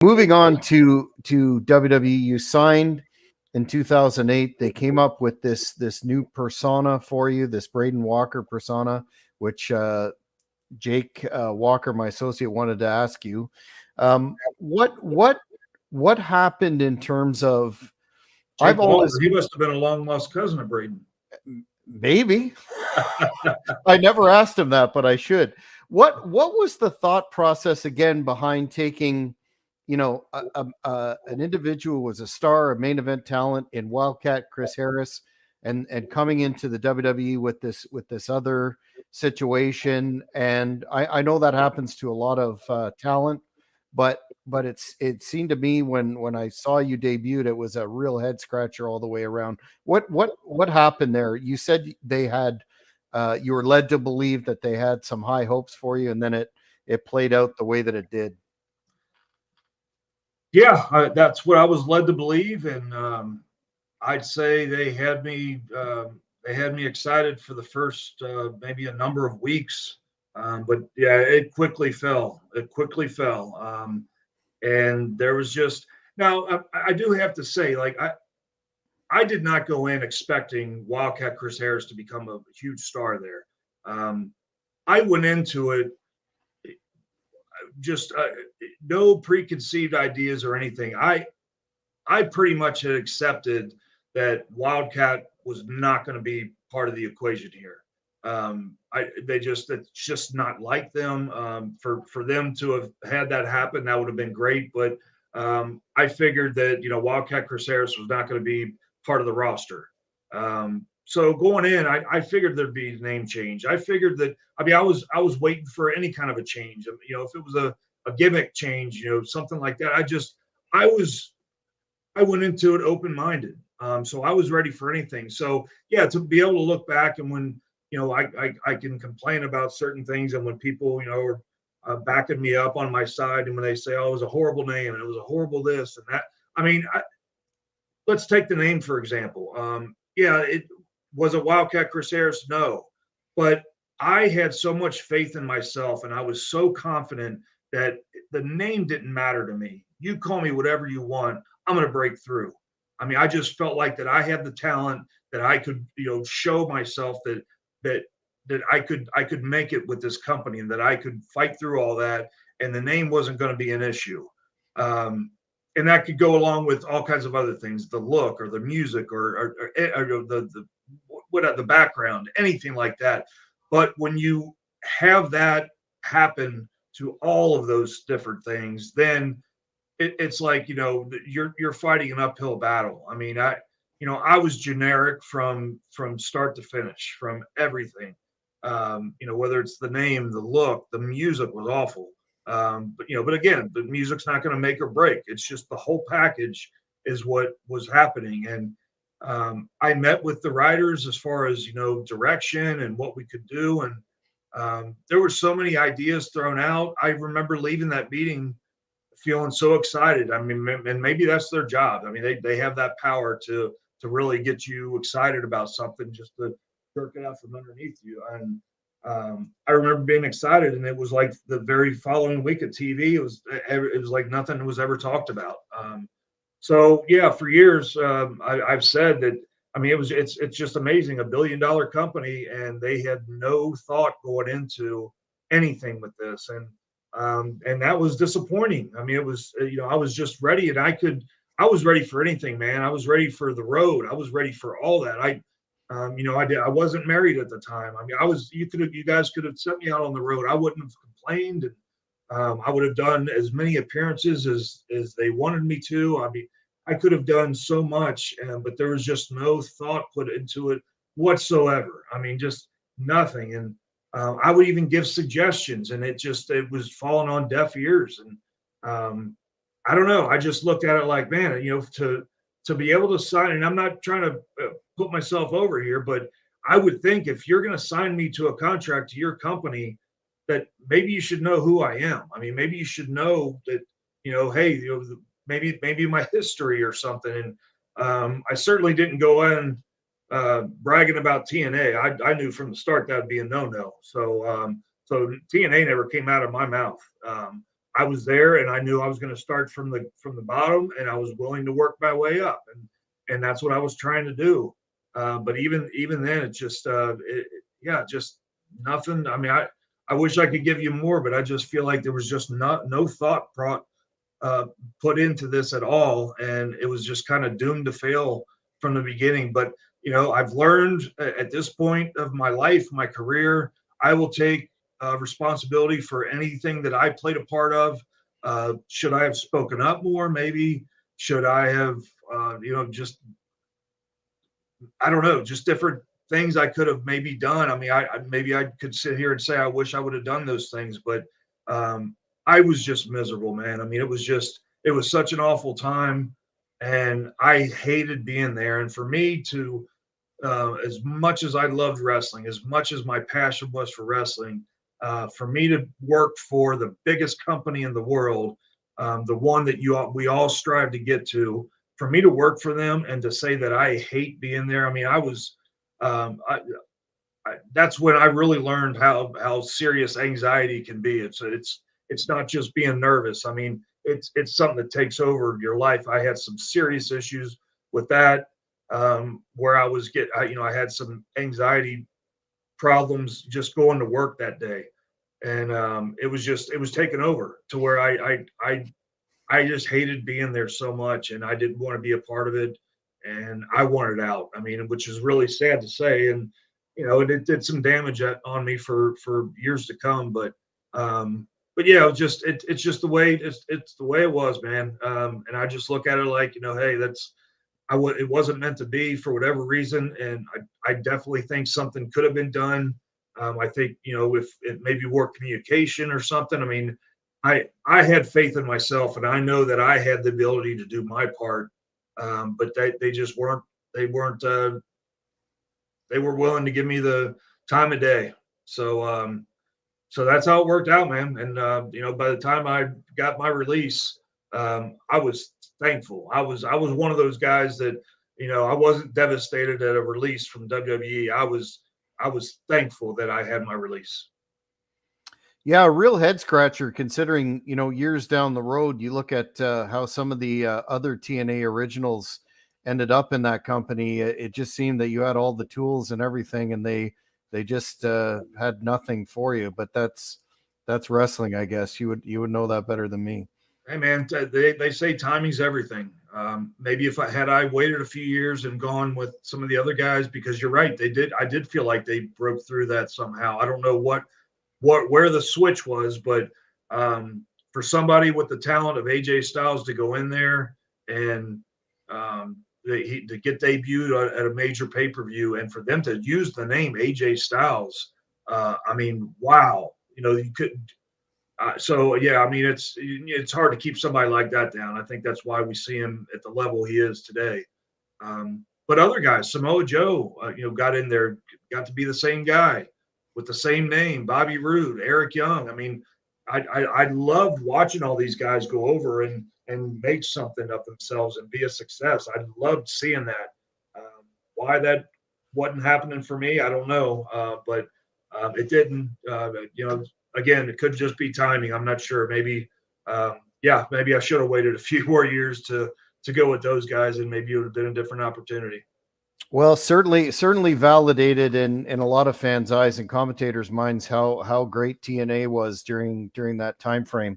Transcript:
Moving on to WWE, you signed in 2008. They came up with this new persona for you, this Braden Walker persona, which Jake Walker, my associate, wanted to ask you. What happened in terms of? I've Jake Walker, always he must have been a long lost cousin of Braden. maybe I never asked him that, but I should. What was the thought process again behind taking, an individual who was a star, a main event talent in Wildcat, Chris Harris, and coming into the WWE with this other situation? And I know that happens to a lot of talent, but it seemed to me when I saw you debuted, it was a real head scratcher all the way around. What happened there? You said they had you were led to believe that they had some high hopes for you, and then it played out the way that it did. Yeah, that's what I was led to believe, and I'd say they had me excited for the first maybe a number of weeks, but yeah, it quickly fell. And there was just now I do have to say, like I did not go in expecting Wildcat Chris Harris to become a huge star there. I went into it just no preconceived ideas or anything. I pretty much had accepted that Wildcat was not going to be part of the equation here. It's just not like them. For them to have had that happen, that would have been great. But I figured that Wildcat Chris Harris was not going to be part of the roster. So going in, I figured there'd be a name change. I figured that I was waiting for any kind of a change. If it was a gimmick change, something like that. I went into it open-minded. So I was ready for anything. So yeah, to be able to look back and when I can complain about certain things, and when people are backing me up on my side, and when they say, "Oh, it was a horrible name and it was a horrible this and that," let's take the name for example. It was a Wildcat Chris Harris, no, but I had so much faith in myself, and I was so confident that the name didn't matter to me. You call me whatever you want, I'm going to break through. I just felt like that I had the talent, that I could, show myself that I could make it with this company, and that I could fight through all that, and the name wasn't going to be an issue. And that could go along with all kinds of other things, the look or the music or the background, anything like that. But when you have that happen to all of those different things, then it's like you're fighting an uphill battle. I was generic from start to finish, from everything. Whether it's the name, the look, the music was awful. But again, the music's not going to make or break. It's just the whole package is what was happening. And I met with the writers as far as direction and what we could do, and there were so many ideas thrown out. I remember leaving that meeting feeling so excited. And maybe that's their job. They have that power to really get you excited about something, just to jerk it out from underneath you. And I remember being excited, and it was like the very following week at TV, it was like nothing was ever talked about. So yeah, for years I've said that. It's just amazing. $1 billion company, and they had no thought going into anything with this, and that was disappointing. It was I was just ready, and I was ready for anything, man. I was ready for the road. I was ready for all that. I wasn't married at the time. You guys could have sent me out on the road. I wouldn't have complained, and I would have done as many appearances as they wanted me to. I could have done so much, but there was just no thought put into it whatsoever. Just nothing. And I would even give suggestions, and it was falling on deaf ears. And I don't know. I just looked at it like, man, to be able to sign, and I'm not trying to put myself over here, but I would think if you're going to sign me to a contract to your company, that maybe you should know who I am. Maybe you should know that, hey, maybe my history or something. And I certainly didn't go in bragging about TNA. I knew from the start that would be a no-no. So TNA never came out of my mouth. I was there, and I knew I was going to start from the bottom, and I was willing to work my way up, and that's what I was trying to do. But even then, it's just yeah, just nothing. I mean, I wish I could give you more, but I just feel like there was just no thought uh, put into this at all, and it was just kind of doomed to fail from the beginning. But I've learned at this point of my life, my career, I will take responsibility for anything that I played a part of. Should I have spoken up more? Maybe. Should I have, just I don't know, just different things I could have maybe done. I mean, maybe I could sit here and say I wish I would have done those things, but um, I was just miserable, man. I mean, it was such an awful time, and I hated being there. And for me to, as much as I loved wrestling, as much as my passion was for wrestling, for me to work for the biggest company in the world, the one that we all strive to get to, for me to work for them and to say that I hate being there. I mean, um, I, that's when I really learned how serious anxiety can be. It's not just being nervous. I mean, it's something that takes over your life. I had some serious issues with that, where I had some anxiety problems just going to work that day, and it was taken over to where I just hated being there so much, and I didn't want to be a part of it, and I wanted out. I mean, which is really sad to say, and it did some damage on me for years to come. But yeah, it's just the way it's the way it was, man. And I just look at it like, hey, it wasn't meant to be for whatever reason, and I definitely think something could have been done. I think if it maybe more communication or something. I mean, I had faith in myself, and I know that I had the ability to do my part, but they just weren't. They weren't. They were willing to give me the time of day. So that's how it worked out, man. And by the time I got my release, I was thankful. I was one of those guys that I wasn't devastated at a release from WWE. I was thankful that I had my release. Yeah, a real head scratcher considering, years down the road, you look at how some of the other TNA originals ended up in that company. It just seemed that you had all the tools and everything, and they just had nothing for you. But that's wrestling, I guess. You would know that better than me. Hey man, they say timing's everything. Maybe if I waited a few years and gone with some of the other guys, because you're right, I did feel like they broke through that somehow. I don't know where the switch was, but for somebody with the talent of AJ Styles to go in there and to get debuted at a major pay-per-view, and for them to use the name AJ Styles, I mean, wow, you could. So yeah, I mean, it's hard to keep somebody like that down. I think that's why we see him at the level he is today. But other guys, Samoa Joe, got in there, got to be the same guy with the same name, Bobby Roode, Eric Young. I mean, I loved watching all these guys go over and make something of themselves and be a success. I loved seeing that. Why that wasn't happening for me, I don't know, but it didn't. Again, it could just be timing. I'm not sure. Maybe, maybe I should have waited a few more years to go with those guys, and maybe it would have been a different opportunity. Well, certainly validated in a lot of fans' eyes and commentators' minds how great TNA was during that time frame.